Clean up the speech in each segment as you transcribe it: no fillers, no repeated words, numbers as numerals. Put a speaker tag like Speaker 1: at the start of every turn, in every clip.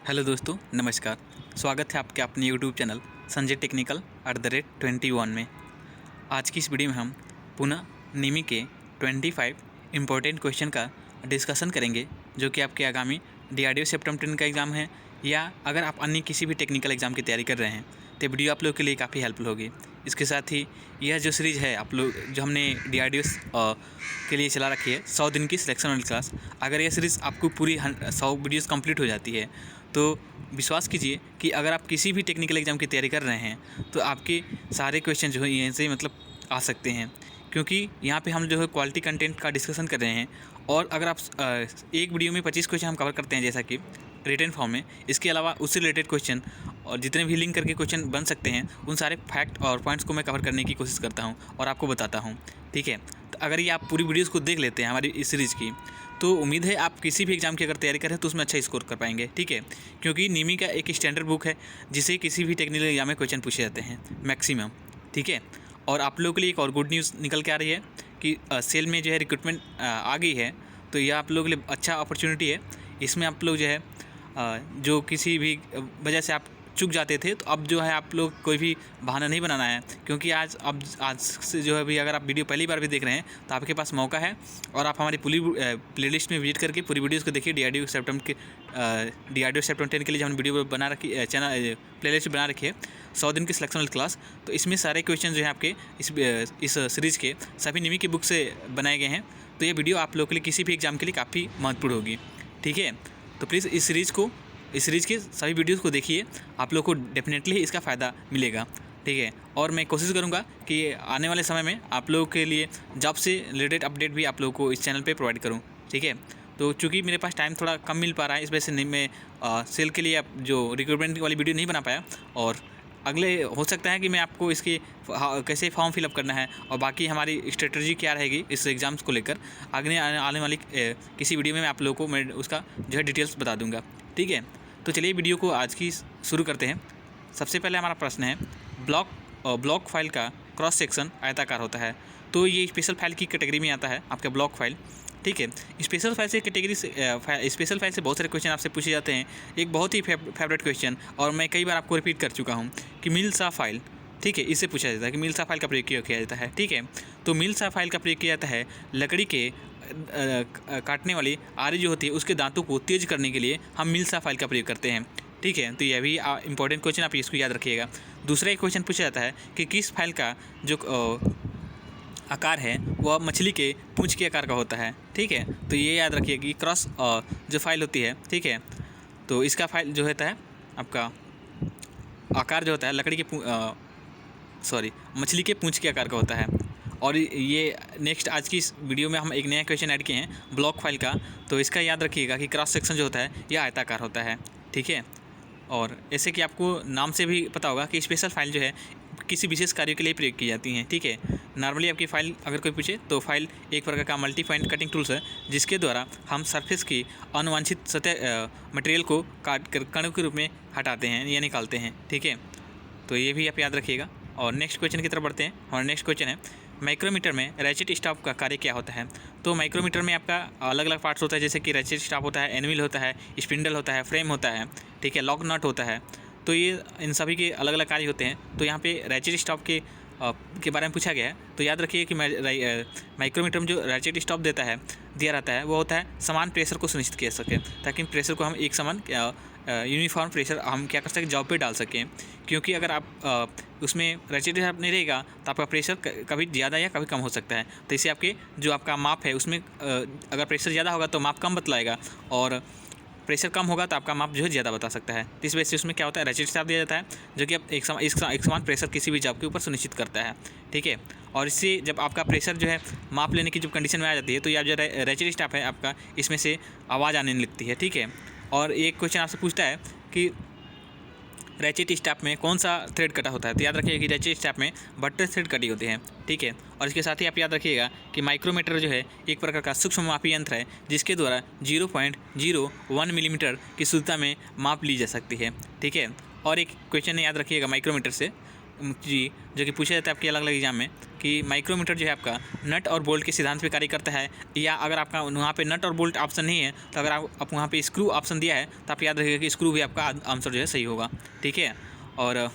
Speaker 1: Hello दोस्तों, नमस्कार। स्वागत है आपके अपने यूट्यूब चैनल संजय टेक्निकल @21 में। आज की इस वीडियो में हम पुनः निमी के 25 इम्पोर्टेंट क्वेश्चन का डिस्कशन करेंगे, जो कि आपके आगामी DRDO सेप्टेम्बर 10 का एग्ज़ाम है, या अगर आप अन्य किसी भी टेक्निकल एग्ज़ाम की तैयारी कर रहे हैं तो वीडियो आप लोग के लिए काफ़ी हेल्पफुल होगी। इसके साथ ही यह जो सीरीज़ है आप लोग जो हमने DRDO के लिए चला रखी है 100 दिन की सिलेक्शन वाली क्लास, अगर यह सीरीज़ आपको पूरी 100 वीडियोस कंप्लीट हो जाती है तो विश्वास कीजिए कि अगर आप किसी भी टेक्निकल एग्ज़ाम की तैयारी कर रहे हैं तो आपके सारे क्वेश्चन जो है यहाँ से आ सकते हैं, क्योंकि यहाँ पे हम जो है क्वालिटी कंटेंट का डिस्कशन कर रहे हैं। और अगर आप एक वीडियो में 25 क्वेश्चन हम कवर करते हैं, जैसा कि रिटन फॉर्म में, इसके अलावा उससे रिलेटेड क्वेश्चन और जितने भी लिंक करके क्वेश्चन बन सकते हैं उन सारे फैक्ट और पॉइंट्स को मैं कवर करने की कोशिश करता हूँ और आपको बताता हूँ। ठीक है, तो अगर ये आप पूरी वीडियोज़ को देख लेते हैं हमारी इस सीरीज़ की, तो उम्मीद है आप किसी भी एग्ज़ाम की अगर तैयारी करें तो उसमें अच्छा स्कोर कर पाएंगे। ठीक है, क्योंकि निमी का एक स्टैंडर्ड बुक है जिसे किसी भी टेक्निकल एग्जाम में क्वेश्चन पूछे जाते हैं मैक्सिमम। ठीक है, और आप लोगों के लिए एक और गुड न्यूज़ निकल के आ रही है कि सेल में जो है रिक्रूटमेंट आ गई है, तो यह आप लोगों के लिए अच्छा अपॉर्चुनिटी है। इसमें आप लोग जो है जो किसी भी वजह से आप चूक जाते थे, तो अब जो है आप लोग कोई भी बहाना नहीं बनाना है, क्योंकि आज से जो है भी अगर आप वीडियो पहली बार भी देख रहे हैं तो आपके पास मौका है, और आप हमारी पूरी प्लेलिस्ट में विजिट करके पूरी वीडियोस को देखिए। DRDO सेप्टेम्बर 10 के लिए जो हमने वीडियो बना रखी चैनल प्लेलिस्ट बना रखी है 100 दिन की सिलेक्शन वाली क्लास, तो इसमें सारे क्वेश्चन जो है आपके इस सीरीज़ के सभी निमी की बुक से बनाए गए हैं। तो ये वीडियो आप लोगों के लिए किसी भी एग्ज़ाम के लिए काफ़ी महत्वपूर्ण होगी। ठीक है, तो प्लीज़ इस सीरीज़ के सभी वीडियोस को देखिए, आप लोग को डेफिनेटली इसका फ़ायदा मिलेगा। ठीक है, और मैं कोशिश करूँगा कि आने वाले समय में आप लोगों के लिए जॉब से रिलेटेड अपडेट भी आप लोगों को इस चैनल पे प्रोवाइड करूँ। ठीक है, तो चूँकि मेरे पास टाइम थोड़ा कम मिल पा रहा है, इस वजह से नहीं मैं सेल के लिए जो रिक्रूटमेंट वाली वीडियो नहीं बना पाया, और अगले हो सकता है कि मैं आपको इसके कैसे फॉर्म फिलअप करना है और बाकी हमारी स्ट्रेटजी क्या रहेगी इस एग्ज़ाम्स को लेकर आने वाली किसी वीडियो में मैं आप लोगों को मैं उसका जो है डिटेल्स बता दूंगा। ठीक है, तो चलिए वीडियो को आज की शुरू करते हैं। सबसे पहले हमारा प्रश्न है, ब्लॉक फाइल का क्रॉस सेक्शन आयताकार होता है, तो ये स्पेशल फाइल की कैटेगरी में आता है आपका ब्लॉक फाइल। ठीक है, स्पेशल फाइल से कैटेगरी से स्पेशल फाइल से बहुत सारे क्वेश्चन आपसे पूछे जाते हैं। एक बहुत ही फेवरेट क्वेश्चन, और मैं कई बार आपको रिपीट कर चुका हूँ, कि मिल्सा फाइल। ठीक है, इससे पूछा जाता है कि मिल्सा फाइल का प्रयोग किया जाता है। ठीक है, तो मिल्सा फाइल का प्रयोग किया जाता है लकड़ी के काटने वाली आरी जो होती है उसके दांतों को तेज करने के लिए हम मिल्सा फाइल का प्रयोग करते हैं। ठीक है, तो यह भी इंपॉर्टेंट क्वेश्चन, आप इसको याद रखिएगा। दूसरा एक क्वेश्चन पूछा जाता है कि किस फाइल का जो आकार है वह मछली के पूंछ के आकार का होता है। ठीक है, तो ये याद रखिए कि क्रॉस जो फाइल होती है, ठीक है, तो इसका फाइल जो होता है आपका आकार जो होता है लकड़ी के मछली के पूंछ के आकार का होता है। और ये नेक्स्ट आज की इस वीडियो में हम एक नया क्वेश्चन ऐड किए हैं ब्लॉक फाइल का, तो इसका याद रखिएगा कि क्रॉस सेक्शन जो होता है यह आयताकार होता है। ठीक है, और ऐसे कि आपको नाम से भी पता होगा कि स्पेशल फाइल जो है किसी विशेष कार्य के लिए प्रयोग की जाती हैं। ठीक है, नॉर्मली आपकी फ़ाइल अगर कोई पूछे तो फाइल एक प्रकार का मल्टी पॉइंट कटिंग टूल्स है, जिसके द्वारा हम सरफेस की अनवांछित सतह मटेरियल को काट कर कणों के रूप में हटाते हैं या निकालते हैं। ठीक है, तो ये भी आप याद रखिएगा। और नेक्स्ट क्वेश्चन की तरफ बढ़ते हैं। हमारा नेक्स्ट क्वेश्चन है, माइक्रोमीटर में रैचेट स्टॉप का कार्य क्या होता है। तो माइक्रोमीटर में आपका अलग अलग पार्ट्स होता है, जैसे कि रैचेट स्टॉप होता है, एनविल होता है, स्पिंडल होता है, फ्रेम होता है, ठीक है, लॉक नट होता है। तो ये इन सभी के अलग अलग कार्य होते हैं। तो यहाँ पे रैचेट स्टॉप के बारे में पूछा गया है, तो याद रखिए कि माइक्रोमीटर में जो रैचेट स्टॉप दिया रहता है वो होता है समान प्रेशर को सुनिश्चित किया सके, ताकि प्रेशर को हम एक समान यूनिफॉर्म प्रेशर हम क्या कर सकें, जॉब पे डाल सकें। क्योंकि अगर आप उसमें रैचेट स्टॉप नहीं रहेगा तो आपका प्रेशर कभी ज़्यादा या कभी कम हो सकता है। तो इससे आपके जो आपका माप है उसमें अगर प्रेशर ज़्यादा होगा तो माप कम बतलाएगा, और प्रेशर कम होगा तो आपका माप जो है ज़्यादा बता सकता है। इस वजह से उसमें क्या होता है, रैचेट स्टॉप दिया जाता है, जो कि आप एक समान प्रेशर किसी भी जॉब के ऊपर सुनिश्चित करता है। ठीक है, और इससे जब आपका प्रेशर जो है माप लेने की जब कंडीशन में आ जाती है, तो यह जो रैचेट स्टॉप है आपका, इसमें से आवाज़ आने लगती है। ठीक है, और एक क्वेश्चन आपसे पूछता है कि रैचेट स्टॉप में कौन सा थ्रेड कटा होता है। तो याद रखिएगा कि रैचेट स्टॉप में बटर थ्रेड कटी होती हैं। ठीक है, और इसके साथ ही आप याद रखिएगा कि माइक्रोमीटर जो है एक प्रकार का सूक्ष्म मापी यंत्र है, जिसके द्वारा 0.01 मिलीमीटर की शुद्धता में माप ली जा सकती है। ठीक है, और एक क्वेश्चन याद रखिएगा माइक्रोमीटर से, जी जो कि पूछा जाता है आपके अलग अलग एग्जाम में कि माइक्रोमीटर जो है आपका नट और बोल्ट के सिद्धांत पे कार्य करता है, या अगर आपका वहाँ पे नट और बोल्ट ऑप्शन नहीं है तो अगर आप वहाँ पे स्क्रू ऑप्शन दिया है तो आप याद रखिएगा कि स्क्रू भी आपका आंसर जो है सही होगा। ठीक है, और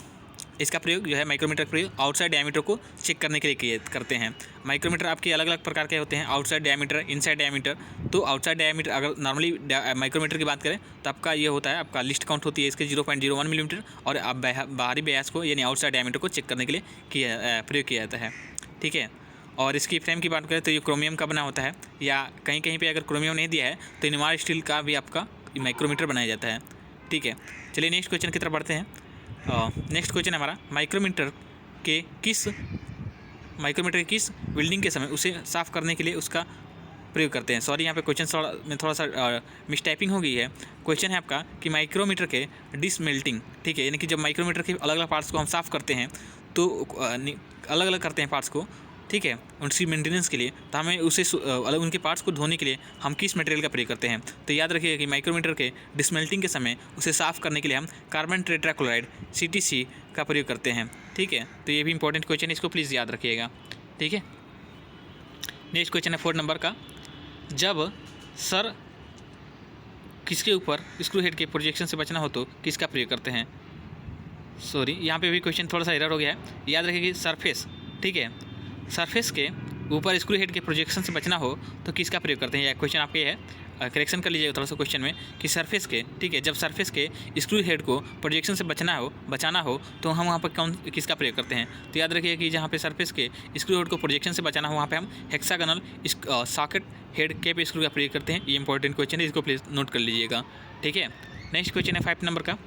Speaker 1: इसका प्रयोग जो है माइक्रोमीटर का प्रयोग आउटसाइड डायमीटर को चेक करने के लिए करते हैं। माइक्रोमीटर आपके अलग अलग प्रकार के होते हैं, आउटसाइड डायमीटर, इनसाइड डायमीटर। तो आउटसाइड डायमीटर अगर नॉर्मली माइक्रोमीटर की बात करें तो आपका ये होता है, आपका लिस्ट काउंट होती है इसके 0.01 मिलीमीटर, और आप बाहरी व्यास को यानी आउटसाइड डायमीटर को चेक करने के लिए प्रयोग किया जाता है। ठीक है, और इसकी फ्रेम की बात करें तो ये क्रोमियम का बना होता है, या कहीं कहीं पे अगर क्रोमियम नहीं दिया है तो इनमार स्टील का भी आपका माइक्रोमीटर बनाया जाता है। ठीक है, चलिए नेक्स्ट क्वेश्चन की तरफ बढ़ते हैं। नेक्स्ट क्वेश्चन है हमारा, माइक्रोमीटर के किस वेल्डिंग के समय उसे साफ़ करने के लिए उसका प्रयोग करते हैं। सॉरी, यहाँ पे क्वेश्चन में थोड़ा सा मिसटाइपिंग हो गई है। क्वेश्चन है आपका कि माइक्रोमीटर के डिसमेल्टिंग, ठीक है, यानी कि जब माइक्रोमीटर के अलग अलग पार्ट्स को हम साफ़ करते हैं तो अलग अलग करते हैं पार्ट्स को, ठीक है, उनकी मेंटेनेंस के लिए, तो हमें उसे अलग उनके पार्ट्स को धोने के लिए हम किस मटेरियल का प्रयोग करते हैं। तो याद रखिएगा कि माइक्रोमीटर के डिसमेल्टिंग के समय उसे साफ़ करने के लिए हम कार्बन टेट्राक्लोराइड CTC का प्रयोग करते हैं। ठीक है, तो ये भी इंपॉर्टेंट क्वेश्चन है, इसको प्लीज़ याद रखिएगा। ठीक है, नेक्स्ट क्वेश्चन है 4 नंबर का, जब सर किसके ऊपर स्क्रू हेड के प्रोजेक्शन से बचना हो तो किसका प्रयोग करते हैं। सॉरी, यहाँ पे भी क्वेश्चन थोड़ा सा एरर हो गया है। याद रखिए कि सरफेस, ठीक है, सरफेस के ऊपर स्क्रू हेड के प्रोजेक्शन से बचना हो तो किसका प्रयोग करते हैं। यह क्वेश्चन आपके है, करेक्शन कर लीजिएगा थोड़ा सा क्वेश्चन में कि सरफेस के, ठीक है, जब सरफेस के स्क्रू हेड को प्रोजेक्शन से बचाना हो तो हम वहाँ पर किसका प्रयोग करते हैं। तो याद रखिए कि जहाँ पे सरफेस के स्क्रू हेड को प्रोजेक्शन से बचाना हो वहाँ पे हम hexagonal socket head cap screw का प्रयोग करते हैं। ये इंपॉर्टेंट क्वेश्चन है, इसको प्लीज़ नोट कर लीजिएगा। ठीक है, नेक्स्ट क्वेश्चन है 5 नंबर का,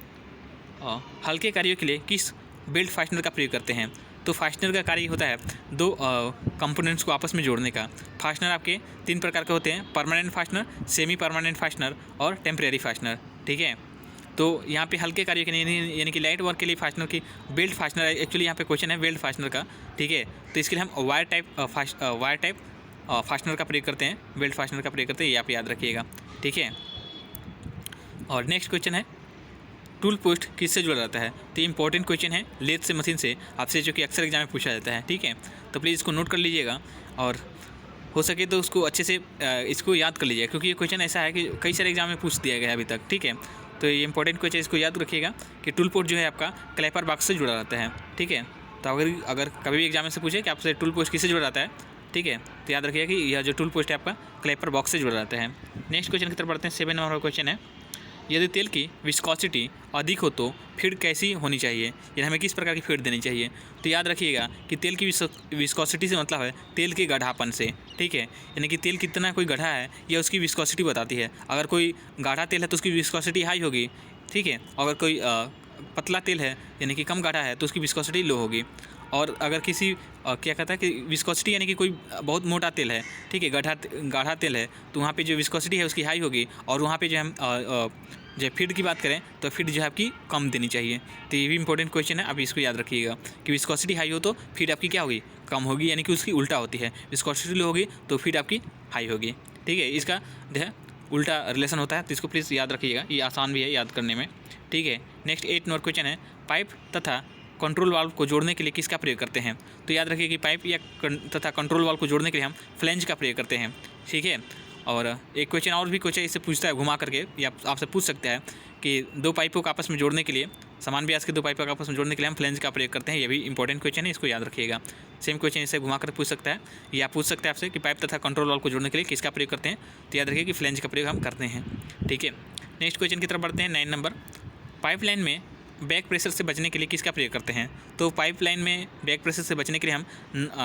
Speaker 1: हल्के कार्यों के लिए किस बेल्ट फास्टनर का प्रयोग करते हैं। तो फास्टनर का कार्य होता है दो कंपोनेंट्स को आपस में जोड़ने का। फास्टनर आपके 3 प्रकार के होते हैं, permanent fastener, semi permanent fastener और टेम्परेरी फास्टनर। ठीक है, तो यहाँ पे हल्के कार्य के लिए यानी कि लाइट वर्क के लिए फास्टनर की बेल्ट फास्टनर, एक्चुअली यहाँ पे क्वेश्चन है बेल्ट फास्टनर का। ठीक है, तो इसके लिए हम वायर टाइप फास्टनर का प्रयोग करते हैं, बेल्ट फास्टनर का प्रयोग करते हैं, ये आप याद रखिएगा। ठीक है, और नेक्स्ट क्वेश्चन है, टूल पोस्ट किससे जुड़ा रहता है। तो इंपॉर्टेंट क्वेश्चन है, लेथ से मशीन से आपसे, जो कि अक्सर एग्जाम में पूछा जाता है। ठीक है, तो प्लीज़ इसको नोट कर लीजिएगा, और हो सके तो उसको अच्छे से इसको याद कर लीजिएगा, क्योंकि ये क्वेश्चन ऐसा है कि कई सारे एग्जाम में पूछ दिया गया है अभी तक। ठीक है, तो ये इंपॉर्टेंट क्वेश्चन, इसको याद रखिएगा कि टूल पोस्ट जो है आपका क्लैपर बॉक्स से जुड़ा रहता है। ठीक है, तो अगर कभी भी एग्जाम में से पूछे कि आपसे टूल पोस्ट किससे जुड़ा रहता है, ठीक है, तो याद रखिएगा कि यह जो टूल पोस्ट है आपका क्लैपर बॉक्स से जुड़ा रहता है। नेक्स्ट क्वेश्चन की तरफ बढ़ते हैं। 7 नंबर का क्वेश्चन है, यदि तेल की विस्कोसिटी अधिक हो तो फीड कैसी होनी चाहिए, यानी हमें किस प्रकार की फीड देनी चाहिए। तो याद रखिएगा कि तेल की विस्कोसिटी से मतलब है तेल के गाढ़ापन से। ठीक है, यानी कि तेल कितना कोई गाढ़ा है यह उसकी विस्कोसिटी बताती है। अगर कोई गाढ़ा तेल है तो उसकी विस्कोसिटी हाई होगी। ठीक है, अगर कोई पतला तेल है यानी कि कम गाढ़ा है तो उसकी विस्कोसिटी लो होगी। और अगर किसी क्या कहता है कि विस्कोसिटी यानी कि कोई बहुत मोटा तेल है, ठीक है, गाढ़ा तेल है, तो वहाँ पे जो विस्कोसिटी है उसकी हाई होगी, और वहाँ पे जो हम जो फीड की बात करें तो फीड जो है आपकी कम देनी चाहिए। तो ये भी इंपॉर्टेंट क्वेश्चन है, अभी इसको याद रखिएगा कि विस्कोसिटी हाई हो तो फीड आपकी क्या होगी, कम होगी, यानी कि उसकी उल्टा होती है। विस्कोसिटी लो होगी तो फीड आपकी हाई होगी। ठीक है, इसका जो है उल्टा रिलेशन होता है, तो इसको प्लीज़ याद रखिएगा, ये आसान भी है याद करने में। ठीक है, नेक्स्ट 8 नंबर क्वेश्चन है, पाइप तथा कंट्रोल वाल्व को जोड़ने के लिए किसका प्रयोग करते हैं। तो याद रखिए कि पाइप या तथा कंट्रोल वाल्व को जोड़ने के लिए हम फ्लेंज का प्रयोग करते हैं। ठीक है, और एक क्वेश्चन और भी क्वेश्चन इससे पूछता है घुमा करके, या आपसे पूछ सकता है कि 2 पाइपों को आपस में जोड़ने के लिए, समान व्यास के 2 पाइपों को आपस में जोड़ने के लिए हम फ्लेंज का प्रयोग करते हैं। ये भी इंपॉर्टेंट क्वेश्चन है, इसको याद रखिएगा। सेम क्वेश्चन इससे घुमा कर पूछ सकता है, या पूछ सकता है आपसे कि पाइप तथा कंट्रोल वाल्व को जोड़ने के लिए किसका प्रयोग करते हैं। तो याद रखिए कि फ्लेंज का प्रयोग हम करते हैं। ठीक है, नेक्स्ट क्वेश्चन की तरफ बढ़ते हैं। 9 नंबर, पाइपलाइन में बैक प्रेशर से बचने के लिए किसका प्रयोग करते हैं। तो पाइपलाइन में बैक प्रेशर से बचने के लिए हम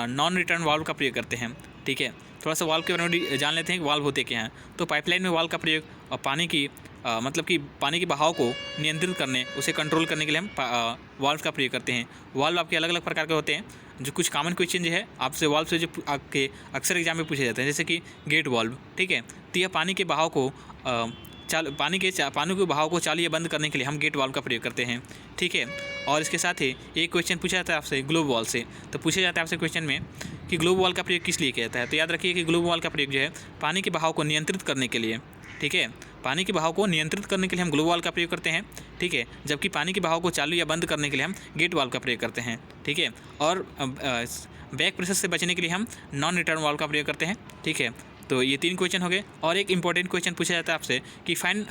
Speaker 1: नॉन रिटर्न वाल्व का प्रयोग करते हैं। ठीक है, थोड़ा सा वाल्व के बारे में जान लेते हैं कि वाल्व होते क्या हैं। तो पाइपलाइन में वाल्व का प्रयोग पानी की मतलब कि पानी के बहाव को नियंत्रित करने, उसे कंट्रोल करने के लिए हम वाल्व का प्रयोग करते हैं। वाल्व आपके अलग अलग प्रकार के होते हैं, जो कुछ कॉमन क्वेश्चन जो है आपसे वाल्व से जो आपके अक्सर एग्जाम में पूछे जाते हैं, जैसे कि गेट वाल्व। ठीक है, तो यह पानी के बहाव को पानी के बहाव को चालू या बंद करने के लिए हम गेट वाल्व का प्रयोग करते हैं। ठीक है, और इसके साथ ही एक क्वेश्चन पूछा जाता है आपसे ग्लोब वॉल से। तो पूछा जाता है आपसे क्वेश्चन में कि ग्लोब वॉल का प्रयोग किस लिए किया जाता है। तो याद रखिए कि ग्लोब वॉल का प्रयोग जो है पानी के बहाव को नियंत्रित करने के लिए, ठीक है, पानी के बहाव को नियंत्रित करने के लिए हम ग्लो वाल्व का प्रयोग करते हैं, ठीक है, जबकि पानी के बहाव को चालू या बंद करने के लिए हम गेट वाल्व का प्रयोग करते हैं, ठीक है। और बैक प्रेशर से बचने के लिए हम नॉन रिटर्न वाल्व का प्रयोग करते हैं, ठीक है। तो ये 3 क्वेश्चन हो गए। और एक इंपॉर्टेंट क्वेश्चन पूछा जाता है आपसे कि फाइन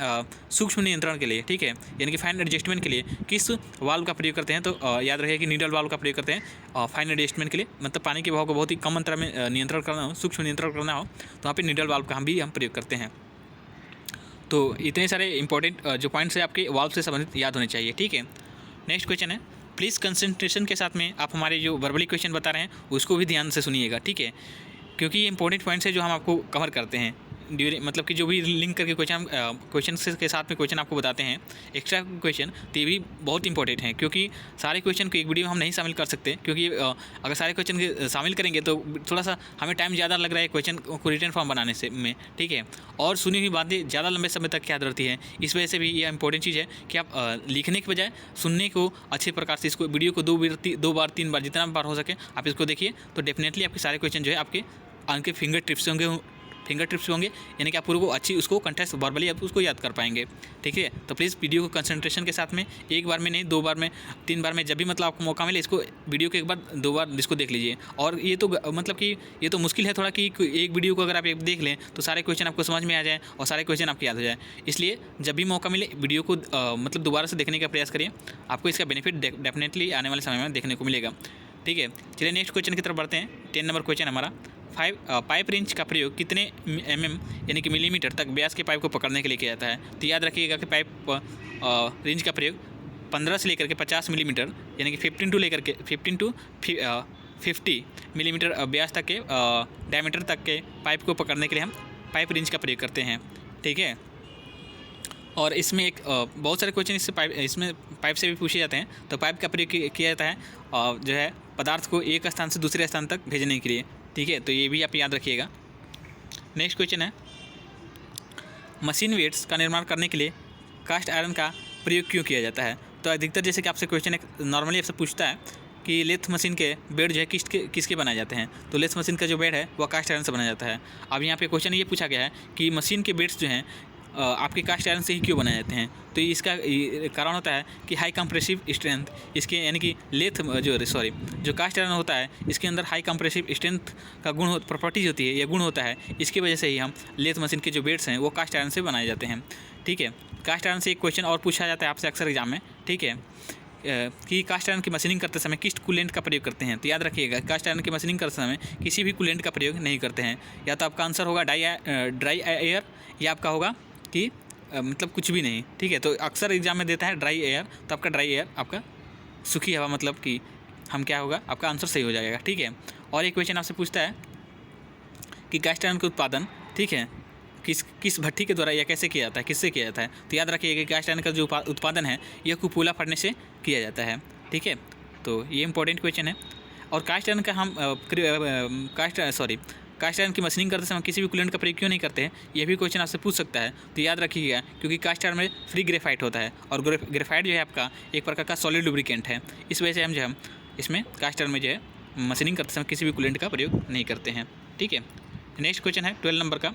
Speaker 1: सूक्ष्म नियंत्रण के लिए, ठीक है, यानी कि फाइन एडजस्टमेंट के लिए किस वाल्व का प्रयोग करते हैं। तो याद रखिए कि नीडल वाल्व का प्रयोग करते हैं फाइन एडजस्टमेंट के लिए, मतलब पानी के बहाव को बहुत ही कम मात्रा में नियंत्रण करना हो, सूक्ष्म नियंत्रण करना हो, तो वहाँ पर नीडल वाल्व का हम प्रयोग करते हैं। तो इतने सारे इंपॉर्टेंट जो पॉइंट्स है आपके वाल्व से संबंधित याद होने चाहिए, ठीक है। नेक्स्ट क्वेश्चन है, प्लीज़ कंसंट्रेशन के साथ में आप हमारे जो वर्बली क्वेश्चन बता रहे हैं उसको भी ध्यान से सुनिएगा, ठीक है, क्योंकि ये इंपॉर्टेंट पॉइंट्स है जो हम आपको कवर करते हैं ड्यूरिंग, मतलब कि जो भी लिंक करके क्वेश्चन के साथ में क्वेश्चन आपको बताते हैं एक्स्ट्रा क्वेश्चन, तो ये भी बहुत इंपॉर्टेंट है, क्योंकि सारे क्वेश्चन को एक वीडियो में हम नहीं शामिल कर सकते, क्योंकि अगर सारे क्वेश्चन शामिल करेंगे तो थोड़ा सा हमें टाइम ज़्यादा लग रहा है क्वेश्चन को रिटर्न फॉर्म बनाने से में, ठीक है, और सुनी हुई बातें ज़्यादा लंबे समय तक याद रहती है। इस वजह से भी यह इंपॉर्टेंट चीज़ है कि आप लिखने के बजाय सुनने को अच्छे प्रकार से इसको वीडियो को 2 बार 3 बार जितना बार हो सके आप इसको देखिए, तो डेफिनेटली आपके सारे क्वेश्चन जो है आपके फिंगर टिप्स होंगे, यानी कि आप पूरे को अच्छी उसको कंटेस्ट वर्बली आप उसको याद कर पाएंगे, ठीक है। तो प्लीज़ वीडियो को कंसंट्रेशन के साथ में एक बार में नहीं 2 बार में 3 बार में जब भी मतलब आपको मौका मिले इसको वीडियो को 1 बार 2 बार इसको देख लीजिए। और ये तो मतलब कि ये तो मुश्किल है थोड़ा कि एक वीडियो को अगर आप एक देख लें तो सारे क्वेश्चन आपको समझ में आ जाए और सारे क्वेश्चन आपको याद हो जाए। इसलिए जब भी मौका मिले वीडियो को मतलब दोबारा से देखने का प्रयास करिए, आपको इसका बेनिफिट डेफिनेटली आने वाले समय में देखने को मिलेगा, ठीक है। चलिए नेक्स्ट क्वेश्चन की तरफ बढ़ते हैं। 10 नंबर क्वेश्चन हमारा, पाइप रेंच का प्रयोग कितने यानी कि मिलीमीटर तक व्यास के पाइप को पकड़ने के लिए किया जाता है। तो याद रखिएगा कि पाइप रेंज का प्रयोग 15 से लेकर के 50 मिलीमीटर यानी कि 15 टू 50 मिलीमीटर व्यास तक के डायमीटर तक के पाइप को पकड़ने के लिए हम पाइप रेंच का प्रयोग करते हैं, ठीक है। और इसमें एक बहुत सारे क्वेश्चन इसमें पाइप से भी पूछे जाते हैं। तो पाइप का प्रयोग किया जाता है जो है पदार्थ को एक स्थान से दूसरे स्थान तक भेजने के लिए, ठीक है। तो ये भी आप याद रखिएगा। नेक्स्ट क्वेश्चन है, मशीन वेट्स का निर्माण करने के लिए कास्ट आयरन का प्रयोग क्यों किया जाता है। तो अधिकतर जैसे कि आपसे क्वेश्चन एक नॉर्मली आपसे पूछता है कि लेथ मशीन के बेड जो है किसके बनाए जाते हैं। तो लेथ मशीन का जो बेड है वह कास्ट आयरन से बनाया जाता है। अब यहाँ पे क्वेश्चन ये पूछा गया है कि मशीन के बेड्स जो हैं आपके कास्ट आयरन से ही क्यों बनाए जाते हैं। तो इसका कारण होता है कि हाई कंप्रेसिव स्ट्रेंथ इसके, यानी कि जो कास्ट आयरन होता है इसके अंदर हाई कंप्रेसिव स्ट्रेंथ का प्रॉपर्टीज होती है या गुण होता है। इसकी वजह से ही हम लेथ मशीन के जो बेड्स हैं वो कास्ट आयरन से बनाए जाते हैं, ठीक है। कास्ट आयरन से एक क्वेश्चन और पूछा जाता है आपसे अक्सर एग्जाम में, ठीक है, कि कास्ट आयरन की मशीनिंग करते समय किस कूलेंट का प्रयोग करते हैं। तो याद रखिएगा कास्ट आयरन की मशीनिंग करते समय किसी भी कूलेंट का प्रयोग नहीं करते हैं। या तो आपका आंसर होगा ड्राई एयर या आपका होगा कि मतलब कुछ भी नहीं, ठीक है। तो अक्सर एग्जाम में देता है ड्राई एयर, तो आपका ड्राई एयर आपका सूखी हवा, मतलब कि हम क्या होगा आपका आंसर सही हो जाएगा, ठीक है। और एक क्वेश्चन आपसे पूछता है कि कास्ट आयरन का उत्पादन, ठीक है, किस भट्टी के द्वारा या कैसे किया जाता है, किससे किया जाता है। तो याद रखिएगा कि कास्ट आयरन का जो उत्पादन है यह कुपूला फटने से किया जाता है, ठीक है। तो ये इंपॉर्टेंट क्वेश्चन है। और कास्ट आयरन का हम कास्ट आयरन की मशीनिंग करते समय किसी भी कूलेंट का प्रयोग क्यों नहीं करते हैं, यह भी क्वेश्चन आपसे पूछ सकता है। तो याद रखिएगा क्योंकि कास्ट आयरन में फ्री ग्रेफाइट होता है और ग्रेफाइट जो है आपका एक प्रकार का सॉलिड लुब्रिकेंट है। इस वजह से हम इसमें कास्ट आयरन में जो है मशीनिंग करते समय किसी भी कूलेंट का प्रयोग नहीं करते हैं, ठीक है। नेक्स्ट क्वेश्चन है 12 नंबर का,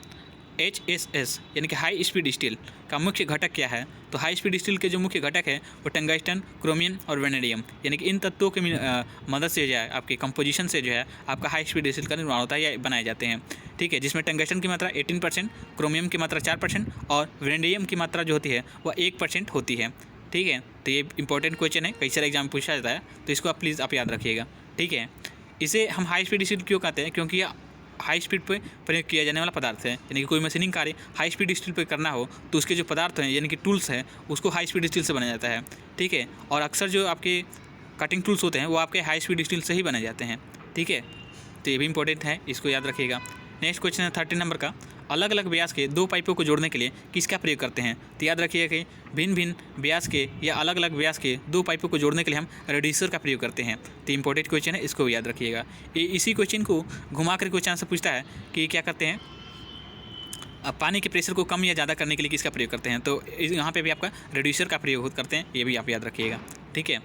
Speaker 1: HSS यानी कि हाई स्पीड स्टील का मुख्य घटक क्या है। तो हाई स्पीड स्टील के जो मुख्य घटक है वो टंगस्टन, क्रोमियम और वेनेडियम, यानी कि इन तत्वों की मदद से जो है आपके कंपोजिशन से जो है आपका हाई स्पीड स्टील का निर्माण होता है या बनाए जाते हैं, ठीक है। जिसमें टंगस्टन की मात्रा 18%, क्रोमियम की मात्रा 4% और वेनेडियम की मात्रा जो होती है वह 1% होती है, ठीक है। तो ये इंपॉर्टेंट क्वेश्चन है, कई सारे एग्जाम पूछा जाता है, तो इसको प्लीज़ आप याद रखिएगा, ठीक है। इसे हम हाई स्पीड स्टील क्यों कहते हैं, क्योंकि यह हाई स्पीड पे प्रयोग किया जाने वाला पदार्थ है। यानी कि कोई मशीनिंग कार्य हाई स्पीड स्टील पे करना हो तो उसके जो पदार्थ हैं यानी कि टूल्स हैं उसको हाई स्पीड स्टील से बनाया जाता है, ठीक है। और अक्सर जो आपके कटिंग टूल्स होते हैं वो आपके हाई स्पीड स्टील से ही बनाए जाते हैं, ठीक है। तो ये भी इंपॉर्टेंट है, इसको याद रखिएगा। नेक्स्ट क्वेश्चन है 13 नंबर का, अलग अलग व्यास के 2 पाइपों को जोड़ने के लिए किसका प्रयोग करते हैं। तो याद रखिएगा कि भिन्न भिन्न व्यास के या अलग अलग व्यास के 2 पाइपों को जोड़ने के लिए हम रेड्यूसर का प्रयोग करते हैं। तो इंपॉर्टेंट क्वेश्चन है, इसको याद रखिएगा। इसी क्वेश्चन को घुमा कर क्वेश्चन से पूछता है कि क्या करते हैं, अब पानी के प्रेशर को कम या ज़्यादा करने के लिए किसका प्रयोग करते हैं। तो यहाँ पे भी आपका रेड्यूसर का प्रयोग करते हैं, ये भी आप याद रखिएगा, ठीक है।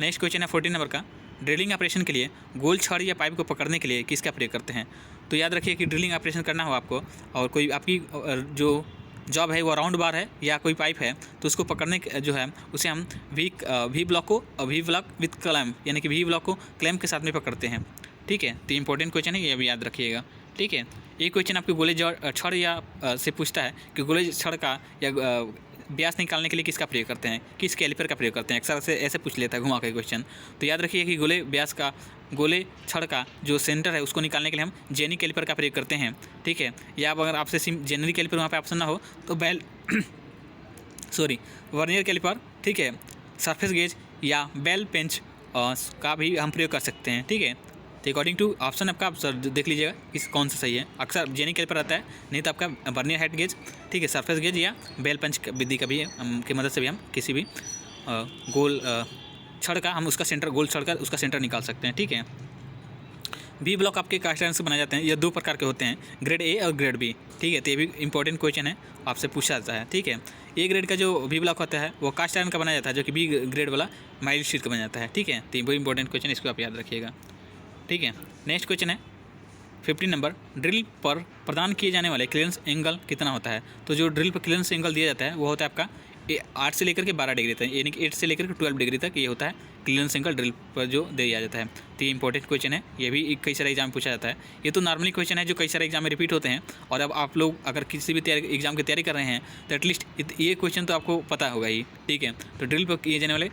Speaker 1: नेक्स्ट क्वेश्चन है 14 नंबर का, ड्रिलिंग ऑपरेशन के लिए गोल छड़ या पाइप को पकड़ने के लिए किसका प्रयोग करते हैं। तो याद रखिए कि ड्रिलिंग ऑपरेशन करना हो आपको और कोई आपकी जो जॉब है वो राउंड बार है या कोई पाइप है, तो उसको पकड़ने जो है उसे हम वी ब्लॉक को वी ब्लॉक विथ क्लैम्प यानी कि वी ब्लॉक को क्लैम्प के साथ में पकड़ते हैं। ठीक है, तो इंपॉर्टेंट क्वेश्चन है, ये भी याद रखिएगा। ठीक है, ये क्वेश्चन आपके गोले छड़ या से पूछता है कि गोले छड़ का या व्यास निकालने के लिए किसका प्रयोग करते हैं, किस कैलिपर का प्रयोग करते हैं, अक्सर से ऐसे पूछ लेता है घुमा के क्वेश्चन। तो याद रखिए कि गोले छड़ का जो सेंटर है उसको निकालने के लिए हम जेनी कैलिपर का प्रयोग करते हैं। ठीक है, या अगर आपसे जेनरी कैलिपर वहाँ पे ऑप्शन ना हो तो वर्नियर कैलिपर, ठीक है, सरफेस गेज या बेल पेंच का भी हम प्रयोग कर सकते हैं। ठीक है, तो अकॉर्डिंग टू ऑप्शन आपका आप सर देख लीजिएगा किस कौन सा सही है। अक्सर जेनी कैलिपर रहता है, नहीं तो आपका वर्नियर हेड गेज, ठीक है, सरफेस गेज या बेल पंच विधि का भी है की मदद से भी हम किसी भी गोल छड़ का हम उसका सेंटर गोल छड़ का उसका सेंटर निकाल सकते हैं। ठीक है, वी ब्लॉक आपके कास्ट आयरन से बनाए जाते हैं। ये 2 प्रकार के होते हैं, ग्रेड ए और ग्रेड बी। ठीक है, तो ये भी इंपॉर्टेंट क्वेश्चन है, आपसे पूछा जाता है। ठीक है, ए ग्रेड का जो वी ब्लॉक होता है वो कास्ट आयरन का बनाया जाता है, जो कि बी ग्रेड वाला माइल्ड स्टील का बना जाता है। ठीक है, तो ये बहुत इंपॉर्टेंट क्वेश्चन, इसको आप याद रखिएगा। ठीक है, नेक्स्ट क्वेश्चन है 15 नंबर, ड्रिल पर प्रदान किए जाने वाले क्लियरेंस एंगल कितना होता है। तो जो ड्रिल पर क्लियरेंस एंगल दिया जाता है वो होता है आपका 8 से लेकर के 12 डिग्री तक, यानी कि 8 से लेकर के 12 डिग्री तक ये होता है क्लियरेंस एंगल ड्रिल पर जो दिया जाता है। तो ये इंपॉर्टेंट क्वेश्चन है, ये भी कई सारे एग्जाम में पूछा जाता है। ये तो नॉर्मली क्वेश्चन है जो कई सारे एग्जाम में रिपीट होते हैं, और अब आप लोग अगर किसी भी एग्जाम की तैयारी कर रहे हैं तो एटलीस्ट ये क्वेश्चन तो आपको पता होगा ही। ठीक है, तो ड्रिल पर किए जाने वाले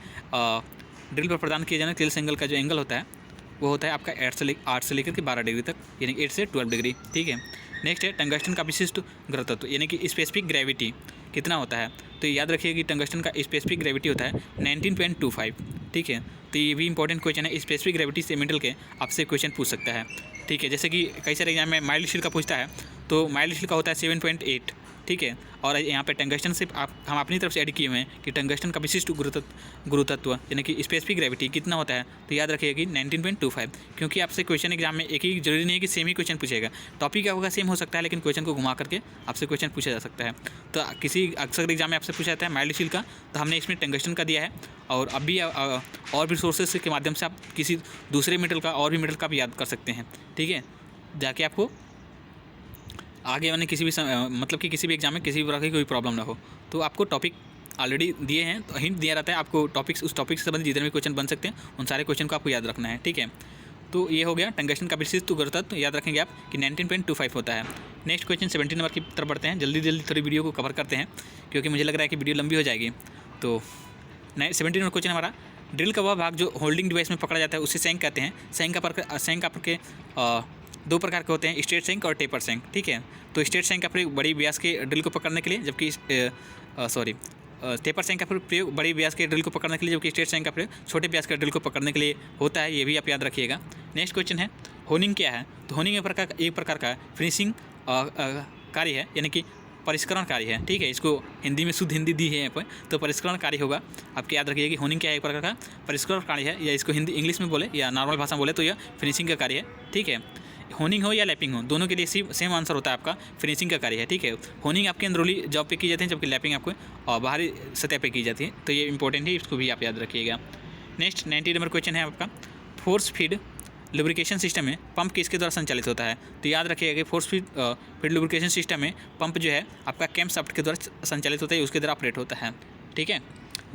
Speaker 1: ड्रिल पर प्रदान किए जाने क्लियरेंस एंगल का जो एंगल होता है वो होता है आपका 8 से लेकर के 12 डिग्री तक, यानी 8 से 12 डिग्री। ठीक है, नेक्स्ट है टंगस्टन का विशिष्ट गुरुत्व, यानी कि स्पेसिफिक ग्रेविटी कितना होता है। तो याद रखिए कि टंगस्टन का स्पेसिफिक ग्रेविटी होता है 19.25। ठीक है, तो ये भी इंपॉर्टेंट क्वेश्चन है, स्पेसिफिक ग्रेविटी से मेटल के आपसे क्वेश्चन पूछ सकता है। ठीक है, जैसे कि कई सारे एग्जाम में माइल्ड स्टील का पूछता है, तो माइल्ड स्टील का होता है 7.8। ठीक है, और यहाँ पे टंगस्टन से हम अपनी तरफ से ऐड किए हुए हैं कि टंगस्टन का विशिष्ट गुरुत्व यानी कि स्पेसिफिक ग्रेविटी कितना होता है। तो याद रखिएगा कि 19.25, क्योंकि आपसे क्वेश्चन एग्जाम में एक ही जरूरी नहीं है कि सेम ही क्वेश्चन पूछेगा, टॉपिक क्या होगा सेम हो सकता है, लेकिन क्वेश्चन को घुमा करके आपसे क्वेश्चन पूछा जा सकता है। तो किसी अक्सर एग्जाम में आपसे पूछा जाता है माइल्ड स्टील का, तो हमने इसमें टंगस्टन का दिया है, और अब भी और भी सोर्सेस के माध्यम से आप किसी दूसरे मेटल का और भी मेटल का भी याद कर सकते हैं। ठीक है, जाके आपको आगे मैंने किसी भी मतलब कि किसी भी एग्जाम में किसी भी प्रकार की कोई प्रॉब्लम ना हो। तो आपको टॉपिक ऑलरेडी दिए हैं, तो हिंट दिया रहता है आपको टॉपिक्स, उस टॉपिक से संबंधित जितने भी क्वेश्चन बन सकते हैं उन सारे क्वेश्चन को आपको याद रखना है। ठीक है, तो ये हो गया टंगस्टन का विशिष्ट गुरुत्व, याद रखेंगे आप कि 19.25 होता है। नेक्स्ट क्वेश्चन 17 नंबर की तरफ बढ़ते हैं, जल्दी थोड़ी वीडियो को कवर करते हैं क्योंकि मुझे लग रहा है कि वीडियो लंबी हो जाएगी। तो 17 नंबर क्वेश्चन हमारा, ड्रिल का वह भाग जो होल्डिंग डिवाइस में पकड़ा जाता है उसे सेंक कहते हैं। सेंक आपके 2 प्रकार के होते हैं, स्ट्रेट सेंक और टेपर सेंक। ठीक है, तो स्ट्रेट सेंक का प्रयोग बड़ी व्यास के ड्रिल को पकड़ने के लिए, जबकि टेपर सेंक का प्रयोग बड़ी व्यास के ड्रिल को पकड़ने के लिए, जबकि स्ट्रेट सेंक का प्रयोग छोटे व्यास के ड्रिल को पकड़ने के लिए होता है। ये भी आप याद रखिएगा। नेक्स्ट क्वेश्चन है होनिंग क्या है। तो होनिंग एक प्रकार का फिनिशिंग कार्य है, यानी कि परिष्करण कार्य है। ठीक है, इसको हिंदी में शुद्ध हिंदी दी है यहाँ पर, तो परिष्करण कार्य होगा। आपके याद रखिए कि होनिंग क्या है, एक प्रकार का परिष्करण कार्य है, या इसको हिंदी इंग्लिश में बोले या नॉर्मल भाषा में बोले तो यह फिनिशिंग का कार्य है। ठीक है, होनिंग हो या लैपिंग हो, दोनों के लिए सेम आंसर होता है आपका, फिनिशिंग का कार्य है। ठीक है, होनिंग आपके अंदरूनी जॉब पे की जाती है, जबकि लैपिंग आपको बाहरी सतह पे की जाती है। तो ये इंपॉर्टेंट है, इसको भी आप याद रखिएगा। नेक्स्ट 90 नंबर क्वेश्चन है आपका, फोर्स फीड लुब्रिकेशन सिस्टम में पंप किसके द्वारा संचालित होता है। तो याद रखिएगा कि फोर्स फीड लुब्रिकेशन सिस्टम में पंप जो है आपका कैम शाफ्ट के द्वारा संचालित होता है, उसके द्वारा ऑपरेट होता है। ठीक है,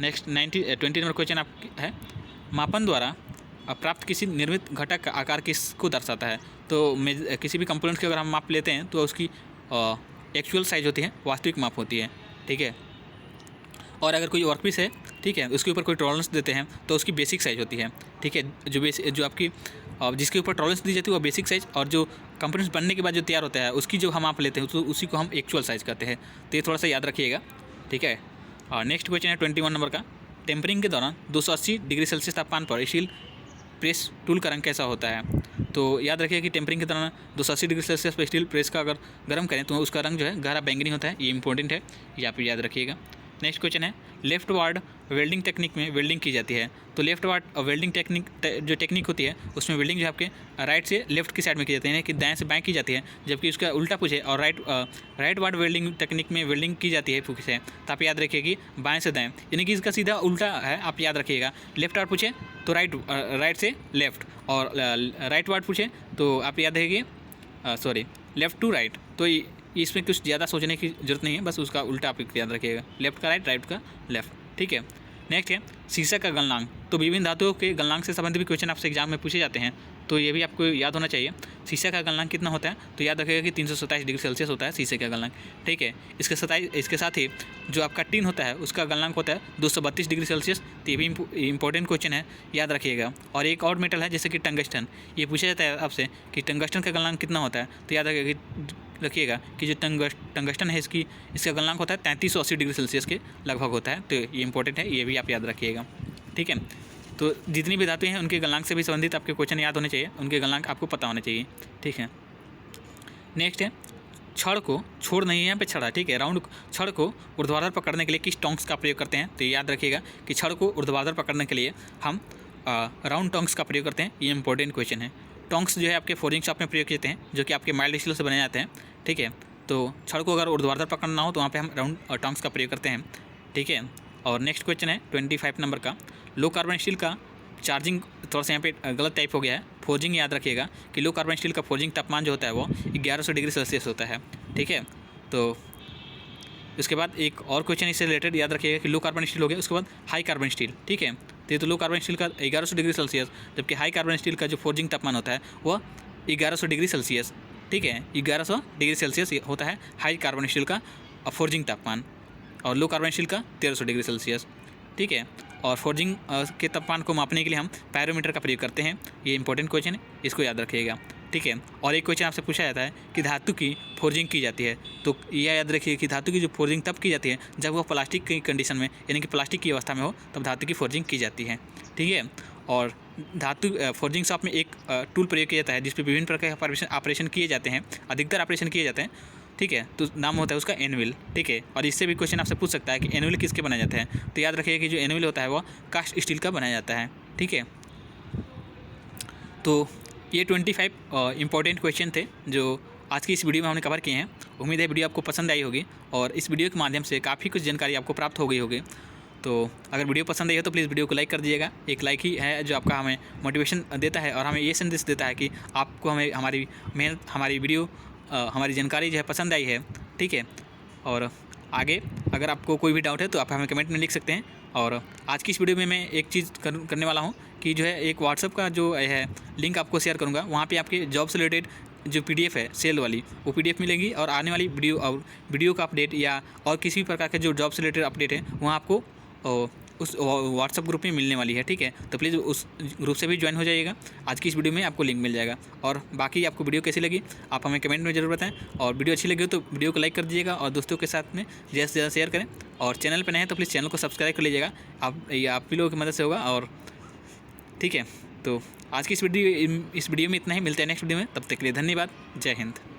Speaker 1: नेक्स्ट 20 नंबर क्वेश्चन आप है, मापन द्वारा प्राप्त किसी निर्मित घटक का आकार किसको दर्शाता है। तो किसी भी कंपोनेंट के अगर हम माप लेते हैं तो उसकी एक्चुअल साइज होती है, वास्तविक माप होती है। ठीक है, और अगर कोई वर्कपीस है, ठीक है, उसके ऊपर कोई टॉलरेंस देते हैं तो उसकी बेसिक साइज होती है। ठीक है, जो आपकी जिसके ऊपर टॉलरेंस दी जाती है वो बेसिक साइज, और जो कंपोनेंट्स बनने के बाद जो तैयार होता है उसकी जो हम माप लेते हैं तो उसी को हम एक्चुअल साइज कहते हैं। तो ये थोड़ा सा याद रखिएगा। ठीक है, और नेक्स्ट क्वेश्चन है 21 नंबर का, टेम्परिंग के दौरान 280 डिग्री सेल्सियस तापमान पर स्टील प्रेस टूल का रंग कैसा होता है। तो याद रखिए कि टेम्परिंग के दौरान 280 डिग्री सेल्सियस पर स्टील प्रेस का अगर गर्म करें तो उसका रंग जो है गहरा बैंगनी होता है। ये इंपॉर्टेंट है, ये आप याद रखिएगा। नेक्स्ट क्वेश्चन है, लेफ्ट वार्ड वेल्डिंग टेक्निक में वेल्डिंग की जाती है। तो लेफ्ट वार्ड वेल्डिंग टेक्निक जो टेक्निक होती है उसमें वेल्डिंग जो आपके राइट से लेफ्ट की साइड में की जाती है, यानी कि दाएं से बाएं की जाती है, जबकि उसका उल्टा पूछे और राइट वार्ड वेल्डिंग टेक्निक में वेल्डिंग की जाती है फूक से, तो आप याद रखिए कि बाएं से दाएं, यानी कि इसका सीधा उल्टा है। आप याद रखिएगा, लेफ्ट वार्ड पूछे तो राइट से लेफ्ट, और राइट वार्ड पूछे तो आप याद रखिए लेफ्ट टू राइट। तो इसमें कुछ ज़्यादा सोचने की ज़रूरत नहीं है, बस उसका उल्टा आप याद रखिएगा, लेफ्ट का राइट, राइट का लेफ्ट, ठीक है। नेक्स्ट है शीशा का गलनांक। तो विभिन्न धातुओं के गलनांक से संबंधित भी क्वेश्चन आपसे एग्जाम में पूछे जाते हैं, तो ये भी आपको याद होना चाहिए। शीशा का गलनांक कितना होता है, तो याद रखिएगा कि 327 डिग्री सेल्सियस होता है शीशे का गलनांक, ठीक है। इसके साथ ही जो आपका टिन होता है उसका गलनांक होता है 232 डिग्री सेल्सियस। तो ये भी इंपॉर्टेंट क्वेश्चन है, याद रखिएगा। और एक और मेटल है जैसे कि टंगस्टन, ये पूछा जाता है आपसे कि टंगस्टन का गलनांक कितना होता है, तो याद रखिएगा कि जो टंगस्टन है इसका गलनांक होता है 3380 डिग्री सेल्सियस के लगभग होता है। तो ये इंपॉर्टेंट है, ये भी आप याद रखिएगा, ठीक है। तो जितनी भी धातुएं हैं उनके गलनांक से भी संबंधित आपके क्वेश्चन याद होने चाहिए, उनके गलनांक आपको पता होने चाहिए, ठीक है। नेक्स्ट है छड़ को, छोड़ नहीं है यहाँ पे छड़ा, ठीक है। राउंड छड़ को ऊर्ध्वाधर पकड़ने के लिए किस टोंक्स का प्रयोग करते हैं, तो याद रखिएगा कि छड़ को ऊर्ध्वाधर पकड़ने के लिए हम राउंड टोंक्स का प्रयोग करते हैं। ये इंपॉर्टेंट क्वेश्चन है। टोंक्स जो है आपके फोर्जिंग शॉप में प्रयोग किए जाते हैं, जो कि आपके माइल्ड स्टील से बनाए जाते हैं, ठीक है। तो छड़ को अगर ऊर्ध्वाधर पकड़ना हो तो वहाँ पे हम राउंड टोंक्स का प्रयोग करते हैं, ठीक है। और नेक्स्ट क्वेश्चन है 25 नंबर का, लो कार्बन स्टील का चार्जिंग, थोड़ा सा यहाँ पे गलत टाइप हो गया है, फोर्जिंग याद रखिएगा कि लो कार्बन स्टील का फोर्जिंग तापमान जो होता है वो 1100 डिग्री सेल्सियस होता है, ठीक है। तो उसके बाद एक और क्वेश्चन इससे रिलेटेड याद रखिएगा कि लो कार्बन स्टील हो गया, उसके बाद हाई कार्बन स्टील, ठीक है। तो लो कार्बन स्टील का 1100 डिग्री सेल्सियस, जबकि हाई कार्बन स्टील का जो फोर्जिंग तापमान होता है वह 1100 डिग्री सेल्सियस, ठीक है। 1100 डिग्री सेल्सियस होता है हाई कार्बन स्टील का फोर्जिंग तापमान, और लो कार्बन स्टील का 1300 डिग्री सेल्सियस, ठीक है। और फोर्जिंग के तापमान को मापने के लिए हम पायरोमीटर का प्रयोग करते हैं। ये इंपॉर्टेंट क्वेश्चन है, इसको याद रखिएगा, ठीक है। और एक क्वेश्चन आपसे पूछा जाता है कि धातु की फोर्जिंग की जाती है, तो यह याद रखिए कि धातु की जो फोर्जिंग तब की जाती है जब वह प्लास्टिक की कंडीशन में, यानी कि प्लास्टिक की अवस्था में हो, तब धातु की फोर्जिंग की जाती है, ठीक है। और धातु फोर्जिंग शॉप में एक टूल प्रयोग किया जाता है जिस पर विभिन्न प्रकार के ऑपरेशन किए जाते हैं, अधिकतर ऑपरेशन किए जाते हैं, ठीक है। तो नाम होता है उसका एनविल, ठीक है। और इससे भी क्वेश्चन आपसे पूछ सकता है कि एनविल किसके बनाया जाता है, तो याद रखिएगा कि जो एनविल होता है वो कास्ट स्टील का बनाया जाता है, ठीक है। तो ये 25 इंपॉर्टेंट क्वेश्चन थे जो आज की इस वीडियो में हमने कवर किए हैं। उम्मीद है वीडियो आपको पसंद आई होगी और इस वीडियो के माध्यम से काफ़ी कुछ जानकारी आपको प्राप्त हो गई होगी। तो अगर वीडियो पसंद आई हो तो प्लीज़ वीडियो को लाइक कर दीजिएगा। एक लाइक ही है जो आपका हमें मोटिवेशन देता है और हमें ये संदेश देता है कि आपको हमारी मेहनत, हमारी वीडियो, हमारी जानकारी जो है पसंद आई है, ठीक है। और आगे अगर आपको कोई भी डाउट है तो आप हमें कमेंट में लिख सकते हैं। और आज की इस वीडियो में मैं एक चीज़ करने वाला हूँ कि जो है एक व्हाट्सएप का जो है लिंक आपको शेयर करूँगा, वहाँ पे आपके जॉब से रिलेटेड जो PDF है सेल वाली, वो PDF मिलेगी और आने वाली वीडियो का अपडेट या और किसी भी प्रकार के जो जॉब से रिलेटेड अपडेट है वहाँ आपको उस व्हाट्सएप ग्रुप में मिलने वाली है, ठीक है। तो प्लीज़ उस ग्रुप से भी ज्वाइन हो जाइएगा। आज की इस वीडियो में आपको लिंक मिल जाएगा। और बाकी आपको वीडियो कैसी लगी आप हमें कमेंट में ज़रूर बताएं, और वीडियो अच्छी लगी हो तो वीडियो को लाइक कर दीजिएगा और दोस्तों के साथ में ज़्यादा से ज़्यादा शेयर करें। और चैनल पर नए हैं तो प्लीज़ चैनल को सब्सक्राइब कर लीजिएगा, आप भी लोगों की मदद से होगा। और ठीक है, तो आज की इस वीडियो में इतना ही, मिलते हैं नेक्स्ट वीडियो में, तब तक के लिए धन्यवाद। जय हिंद।